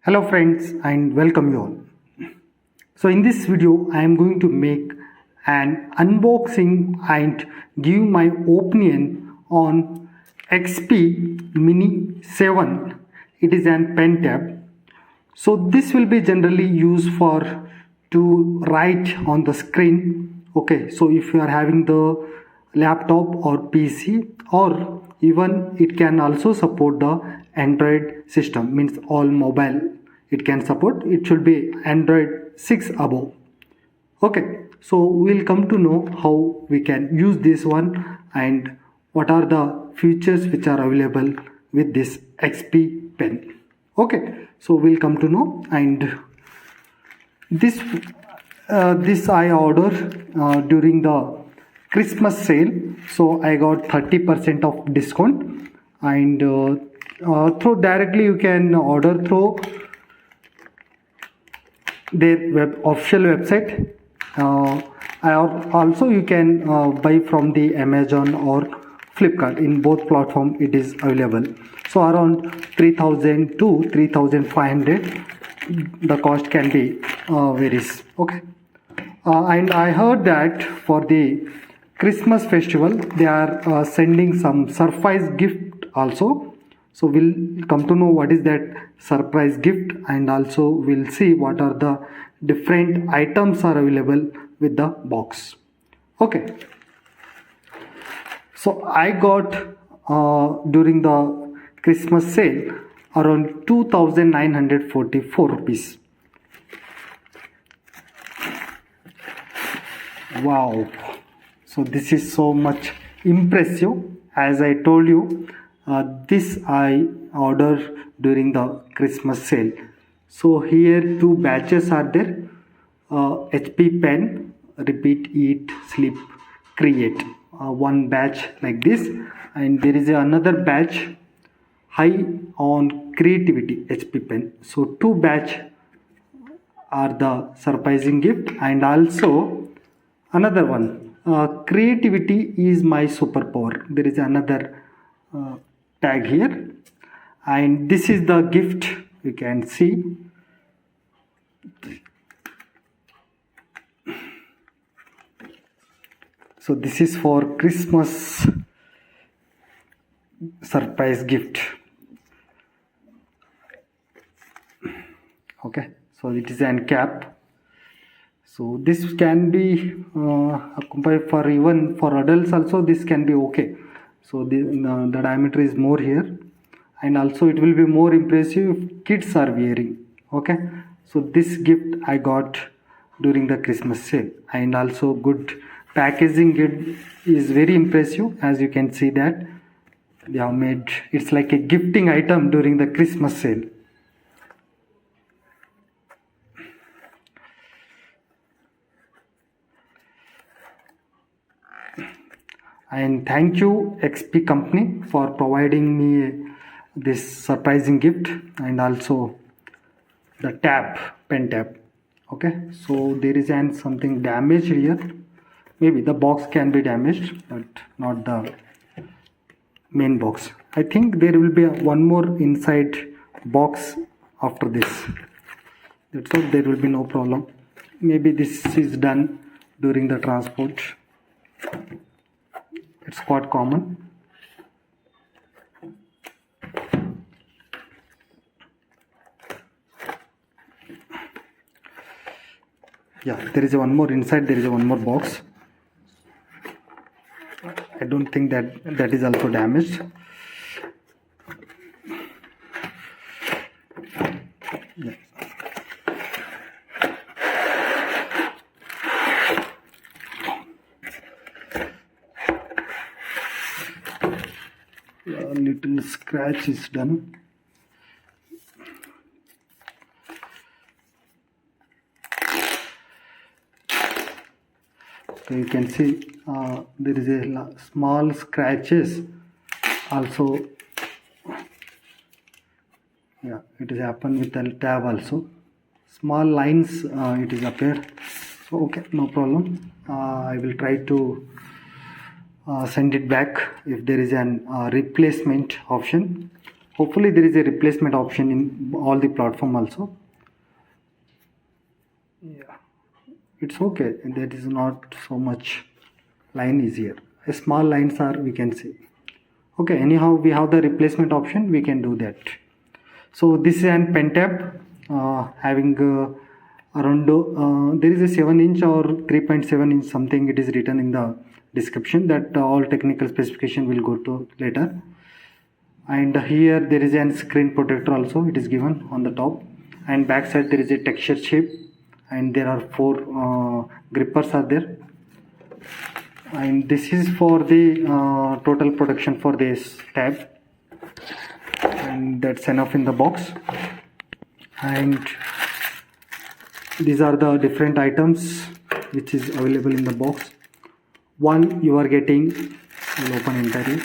Hello friends and welcome you all. So in this video I am going to make an unboxing and give my opinion on XP Mini 7. It is an pen tab. So this will be generally used for to write on the screen. Okay, so if you are having the laptop or PC, or even it can also support the Android system, means all mobile it can support. It should be Android 6 above. Okay, so we'll come to know how we can use this one and what are the features which are available with this XP pen. Okay, so we'll come to know. And this I ordered during the Christmas sale, so I got 30% of discount. And through directly you can order through their official website. Also you can buy from the Amazon or Flipkart. In both platform it is available. So around 3000 to 3500 the cost can be varies. Okay, and I heard that for the Christmas festival they are sending some surprise gift also. So we'll come to know what is that surprise gift, and also we'll see what are the different items are available with the box. Okay, so I got during the Christmas sale around 2944 rupees. Wow, so this is so much impressive. As I told you, this I ordered during the Christmas sale. So here two batches are there. HP pen, repeat, eat, sleep, create. One batch like this, and there is another batch high on creativity HP pen. So two batch are the surprising gift, and also another one, creativity is my superpower. There is another tag here, and this is the gift. You can see so this is for Christmas surprise gift. Okay, so it is an cap. So this can be for even for adults also, this can be okay. So the diameter is more here, and also it will be more impressive if kids are wearing. Okay, so this gift I got during the Christmas sale, and also good packaging. It is very impressive. As you can see that they have made, it's like a gifting item during the Christmas sale. And thank you XP company for providing me this surprising gift, and also the pen tab. Okay, so there is something damaged here. Maybe the box can be damaged, but not the main box. I think there will be one more inside box after this. That's all. There will be no problem. Maybe this is done during the transport. It's quite common. Yeah, there is one more inside. There is one more box. I don't think that is also damaged. Yeah. A little scratch is done. So you can see there is a small scratches also. Yeah, it is happened with the tab also. Small lines it is appear. So okay, no problem. I will try to send it back if there is an replacement option. Hopefully there is a replacement option in all the platform also. Yeah, it's okay, that is not so much line is here. A small lines are we can see. Okay, anyhow we have the replacement option, we can do that. So this is an pen tab having around there is a 7-inch or 3.7-inch something, it is written in the description, that all technical specification will go to later. And here there is a screen protector also, it is given on the top, and back side there is a texture shape, and there are 4 grippers are there. And this is for the total production for this tab, and that's enough in the box. And these are the different items which is available in the box. One you are getting, I will open entirely.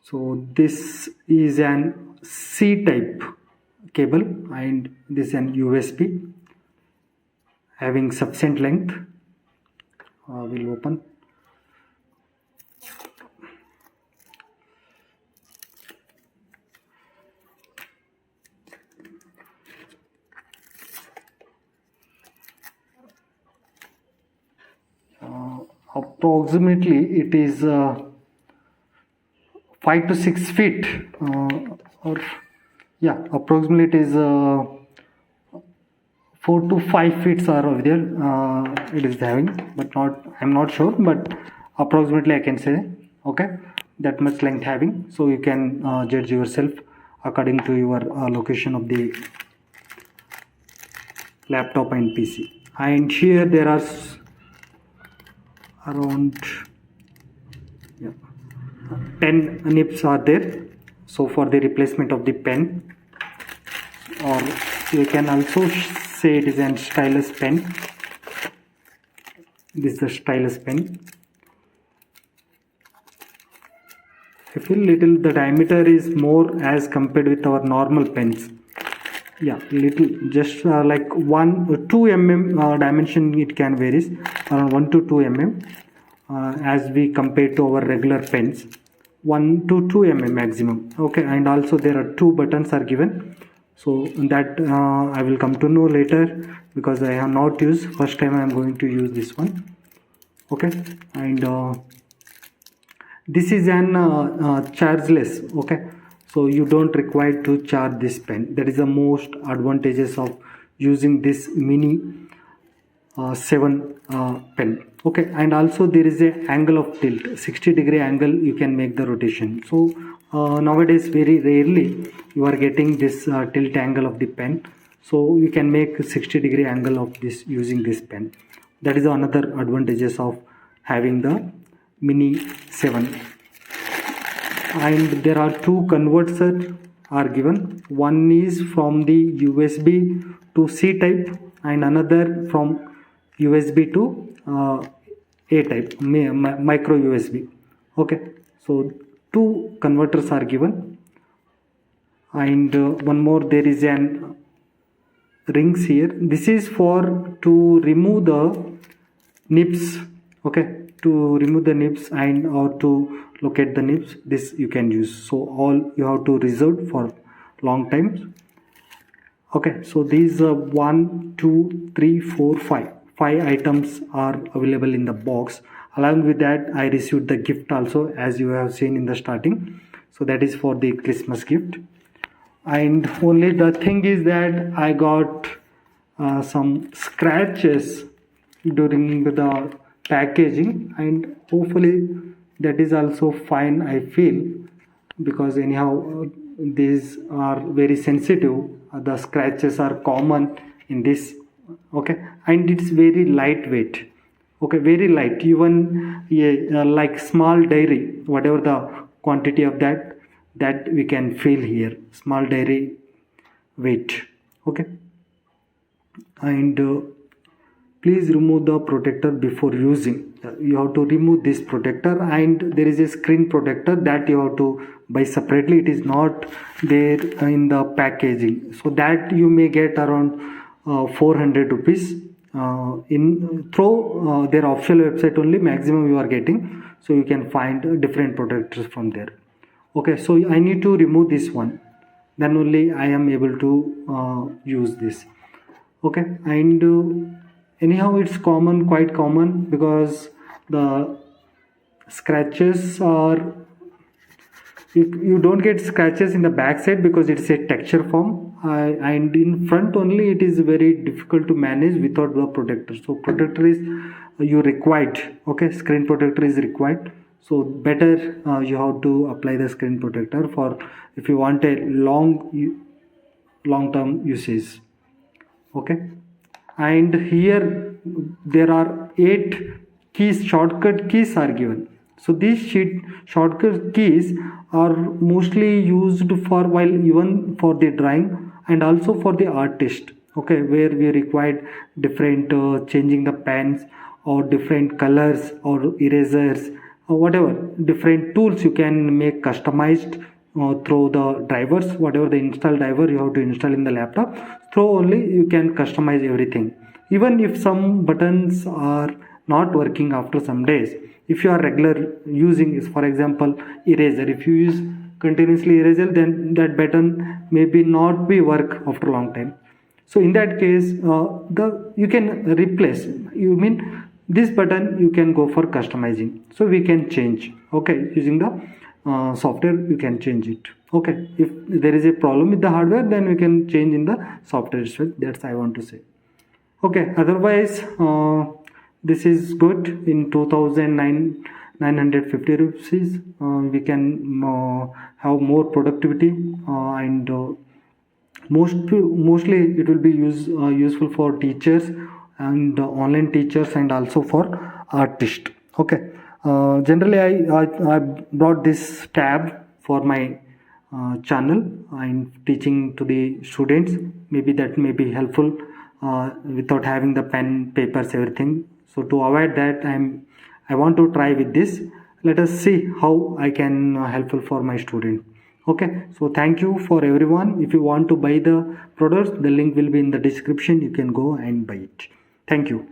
So this is an C-type cable, and this is an USB having sufficient length. We'll open. Approximately it is 5 to 6 feet, or yeah, approximately it is 4 to 5 feet are over there. It is having, but not, I'm not sure, but approximately I can say, okay, that much length having. So you can judge yourself according to your location of the laptop and PC. And here there are around 10 nips are there, so for the replacement of the pen, or you can also say it is a stylus pen. This is the stylus pen. I feel little the diameter is more as compared with our normal pens. Yeah, little, just like 1 or 2 mm dimension it can varies, around 1 to 2 mm as we compare to our regular pens. 1 to 2 mm maximum. Okay, and also there are 2 buttons are given, so that I will come to know later, because I have not used, first time I am going to use this one. Okay, and this is an chargeless. Okay, so you don't require to charge this pen. That is the most advantages of using this mini 7 pen. Okay, and also there is a angle of tilt, 60-degree angle you can make the rotation. So nowadays very rarely you are getting this tilt angle of the pen, so you can make 60-degree angle of this using this pen. That is another advantages of having the mini 7. And there are 2 converters are given. One is from the USB to C type, and another from USB to A type, micro USB. Okay, so 2 converters are given, and one more, there is an rings here. This is for to remove the nibs. Okay, to remove the nibs and or to locate the nibs, this you can use. So all you have to reserve for long times. Okay, so these 1 2 3 4 5 items are available in the box. Along with that, I received the gift also, as you have seen in the starting. So that is for the Christmas gift. And only the thing is that I got some scratches during the packaging, and hopefully that is also fine, I feel, because anyhow these are very sensitive. The scratches are common in this. Okay, and it's very lightweight. Okay, very light, even like small dairy, whatever the quantity of that we can feel here, small dairy weight. Okay, and please remove the protector before using. You have to remove this protector, and there is a screen protector that you have to buy separately. It is not there in the packaging, so that you may get around 400 rupees in through their official website. Only maximum you are getting, so you can find different protectors from there. Okay, so I need to remove this one, then only I am able to use this. Okay, and anyhow it's common, quite common, because the scratches are, you don't get scratches in the back side because it's a texture form, and in front only it is very difficult to manage without the protector. So protector is you required. Okay, screen protector is required, so better you have to apply the screen protector for if you want a long term usage. Okay, and here there are 8 keys, shortcut keys are given. So these shortcut keys are mostly used for, while even for the drawing and also for the artist. Okay, where we required different changing the pens or different colors or erasers or whatever different tools you can make customized through the drivers, whatever the install driver you have to install in the laptop. Through only you can customize everything. Even if some buttons are not working after some days, if you are regular using is, for example, eraser, if you use continuously eraser, then that button maybe not be work after a long time. So in that case you can replace, you mean this button you can go for customizing, so we can change. Okay, using the software you can change it. Okay, if there is a problem with the hardware, then we can change in the software itself. That's I want to say. Okay, otherwise this is good. In 2,950 rupees we can have more productivity and mostly it will be useful for teachers and online teachers and also for artists. Okay, generally I brought this tab for my channel and teaching to the students. Maybe that may be helpful without having the pen, papers, everything. So to avoid that, I want to try with this. Let us see how I can helpful for my student. Okay, so thank you for everyone. If you want to buy the products, the link will be in the description. You can go and buy it. Thank you.